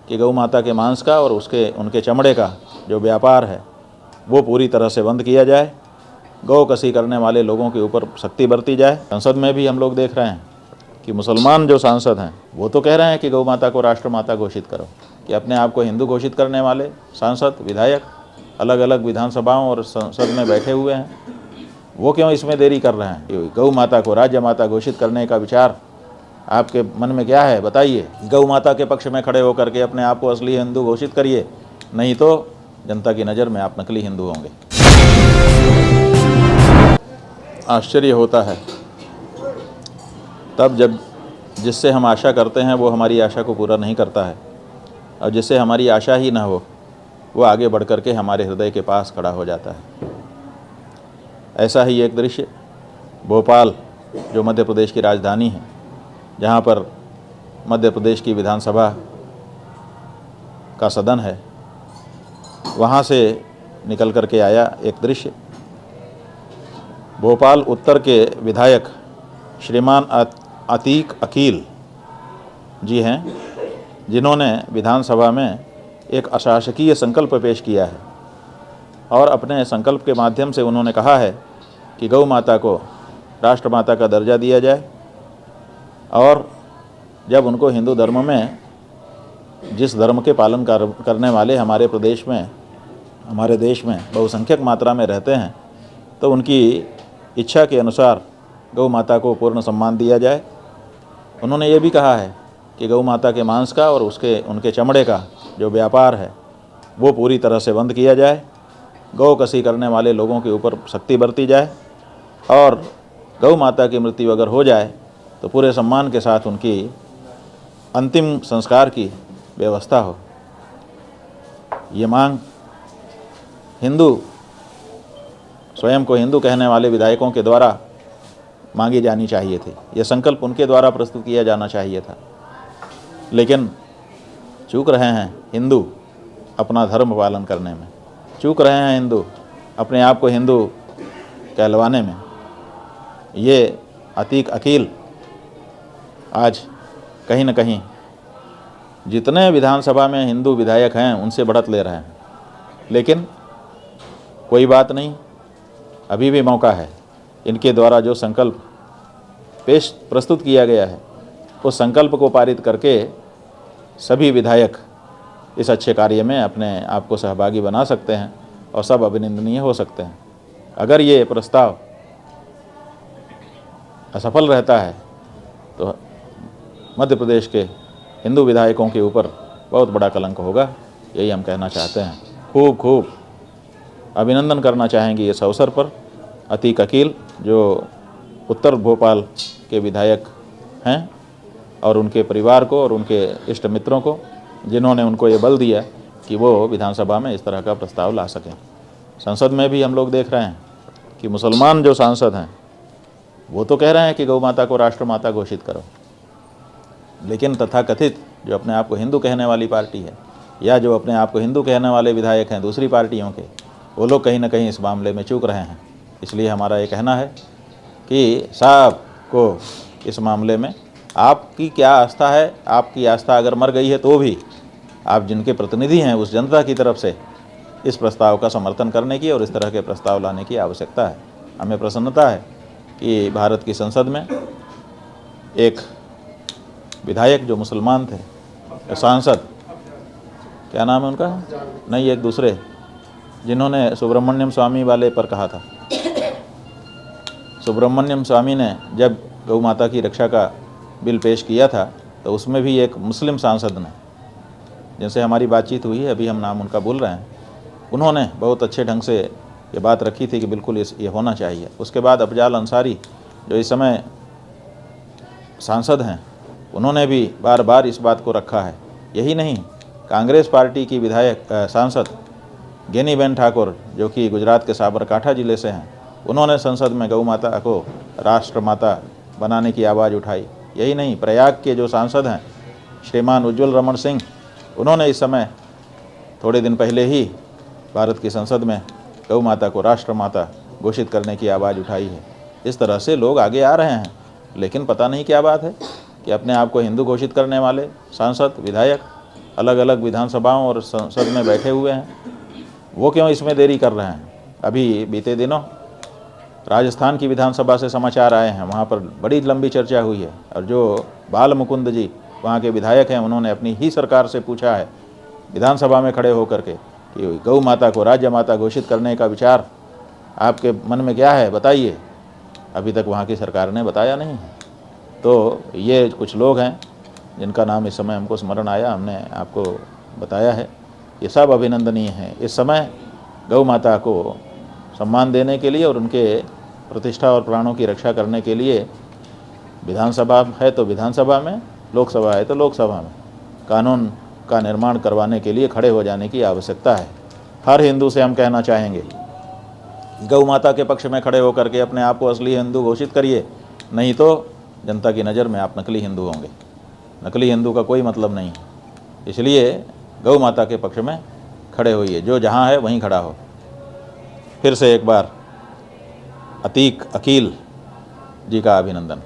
कि गौ माता के मांस का और उनके चमड़े का जो व्यापार है वो पूरी तरह से बंद किया जाए। गौ कसी करने वाले लोगों के ऊपर सख्ती बरती जाए। संसद में भी हम लोग देख रहे हैं कि मुसलमान जो सांसद हैं वो तो कह रहे हैं कि गौ माता को राष्ट्र माता घोषित करो, कि अपने आप को हिंदू घोषित करने वाले सांसद विधायक अलग अलग विधानसभाओं और संसद में बैठे हुए हैं, वो क्यों इसमें देरी कर रहे हैं? गौ माता को राज्य माता घोषित करने का विचार आपके मन में क्या है बताइए। गौ माता के पक्ष में खड़े होकर के अपने आप को असली हिंदू घोषित करिए, नहीं तो जनता की नज़र में आप नकली हिंदू होंगे। आश्चर्य होता है तब जब जिससे हम आशा करते हैं वो हमारी आशा को पूरा नहीं करता है, और जिससे हमारी आशा ही ना हो वो आगे बढ़ कर के हमारे हृदय के पास खड़ा हो जाता है। ऐसा ही एक दृश्य भोपाल, जो मध्य प्रदेश की राजधानी है, जहाँ पर मध्य प्रदेश की विधानसभा का सदन है, वहाँ से निकल कर के आया एक दृश्य। भोपाल उत्तर के विधायक श्रीमान अतीक अकील जी हैं, जिन्होंने विधानसभा में एक अशासकीय संकल्प पेश किया है और अपने संकल्प के माध्यम से उन्होंने कहा है कि गौ माता को राष्ट्र माता का दर्जा दिया जाए, और जब उनको हिंदू धर्म में जिस धर्म के पालन करने वाले हमारे देश में बहुसंख्यक मात्रा में रहते हैं, तो उनकी इच्छा के अनुसार गौ माता को पूर्ण सम्मान दिया जाए। उन्होंने ये भी कहा है कि गौ माता के मांस का और उनके चमड़े का जो व्यापार है वो पूरी तरह से बंद किया जाए। गौ कसी करने वाले लोगों के ऊपर सख्ती बरती जाए, और गौ माता की मृत्यु अगर हो जाए तो पूरे सम्मान के साथ उनकी अंतिम संस्कार की व्यवस्था हो। ये मांग हिंदू, स्वयं को हिंदू कहने वाले विधायकों के द्वारा मांगी जानी चाहिए थी। ये संकल्प उनके द्वारा प्रस्तुत किया जाना चाहिए था, लेकिन चूक रहे हैं हिंदू अपना धर्म पालन करने में, चूक रहे हैं हिंदू अपने आप को हिंदू कहलवाने में। ये अतीक अकील आज कहीं न कहीं जितने विधानसभा में हिंदू विधायक हैं उनसे बढ़त ले रहे हैं, लेकिन कोई बात नहीं, अभी भी मौका है। इनके द्वारा जो संकल्प प्रस्तुत किया गया है उस संकल्प को पारित करके सभी विधायक इस अच्छे कार्य में अपने आप को सहभागी बना सकते हैं और सब अभिनंदनीय हो सकते हैं। अगर ये प्रस्ताव असफल रहता है तो मध्य प्रदेश के हिंदू विधायकों के ऊपर बहुत बड़ा कलंक होगा, यही हम कहना चाहते हैं। खूब खूब अभिनंदन करना चाहेंगे इस अवसर पर अतीक अकील, जो उत्तर भोपाल के विधायक हैं, और उनके परिवार को और उनके इष्ट मित्रों को, जिन्होंने उनको ये बल दिया कि वो विधानसभा में इस तरह का प्रस्ताव ला सकें। संसद में भी हम लोग देख रहे हैं कि मुसलमान जो सांसद हैं वो तो कह रहे हैं कि गौ माता को राष्ट्र माता घोषित करो, लेकिन तथाकथित जो अपने आप को हिंदू कहने वाली पार्टी है, या जो अपने आप को हिंदू कहने वाले विधायक हैं दूसरी पार्टियों के, वो लोग कहीं ना कहीं इस मामले में चूक रहे हैं। इसलिए हमारा ये कहना है कि साहब को इस मामले में आपकी क्या आस्था है, आपकी आस्था अगर मर गई है तो भी आप जिनके प्रतिनिधि हैं उस जनता की तरफ से इस प्रस्ताव का समर्थन करने की और इस तरह के प्रस्ताव लाने की आवश्यकता है। हमें प्रसन्नता है कि भारत की संसद में एक विधायक जो मुसलमान थे, सांसद, क्या नाम है उनका, नहीं एक दूसरे, जिन्होंने सुब्रमण्यम स्वामी वाले पर कहा था। सुब्रमण्यम स्वामी ने जब गौ माता की रक्षा का बिल पेश किया था तो उसमें भी एक मुस्लिम सांसद ने, जिनसे हमारी बातचीत हुई है, अभी हम नाम उनका भूल रहे हैं, उन्होंने बहुत अच्छे ढंग से ये बात रखी थी कि बिल्कुल ये होना चाहिए। उसके बाद अफजाल अंसारी जो इस समय सांसद हैं, उन्होंने भी बार बार इस बात को रखा है। यही नहीं, कांग्रेस पार्टी की विधायक सांसद गेनीबेन ठाकुर, जो कि गुजरात के साबरकांठा ज़िले से हैं, उन्होंने संसद में गौ माता को राष्ट्र माता बनाने की आवाज़ उठाई। यही नहीं, प्रयाग के जो सांसद हैं श्रीमान उज्ज्वल रमन सिंह, उन्होंने इस समय थोड़े दिन पहले ही भारत की संसद में गौ माता को राष्ट्र माता घोषित करने की आवाज़ उठाई है। इस तरह से लोग आगे आ रहे हैं, लेकिन पता नहीं क्या बात है कि अपने आप को हिंदू घोषित करने वाले सांसद विधायक अलग अलग विधानसभाओं और संसद में बैठे हुए हैं, वो क्यों इसमें देरी कर रहे हैं। अभी बीते दिनों राजस्थान की विधानसभा से समाचार आए हैं, वहाँ पर बड़ी लंबी चर्चा हुई है, और जो बाल मुकुंद जी वहाँ के विधायक हैं, उन्होंने अपनी ही सरकार से पूछा है विधानसभा में खड़े होकर के कि गौ माता को राज्य माता घोषित करने का विचार आपके मन में क्या है, बताइए। अभी तक वहाँ की सरकार ने बताया नहीं है। तो ये कुछ लोग हैं जिनका नाम इस समय हमको स्मरण आया, हमने आपको बताया है। ये सब अभिनंदनीय हैं। इस समय गौ माता को सम्मान देने के लिए और उनके प्रतिष्ठा और प्राणों की रक्षा करने के लिए विधानसभा है तो विधानसभा में, लोकसभा है तो लोकसभा में कानून का निर्माण करवाने के लिए खड़े हो जाने की आवश्यकता है। हर हिंदू से हम कहना चाहेंगे, गौ माता के पक्ष में खड़े होकर के अपने आप को असली हिंदू घोषित करिए, नहीं तो जनता की नज़र में आप नकली हिंदू होंगे। नकली हिंदू का कोई मतलब नहीं। इसलिए गौ माता के पक्ष में खड़े होइए, जो जहाँ है वहीं खड़ा हो। फिर से एक बार अतीक अकील जी का अभिनंदन।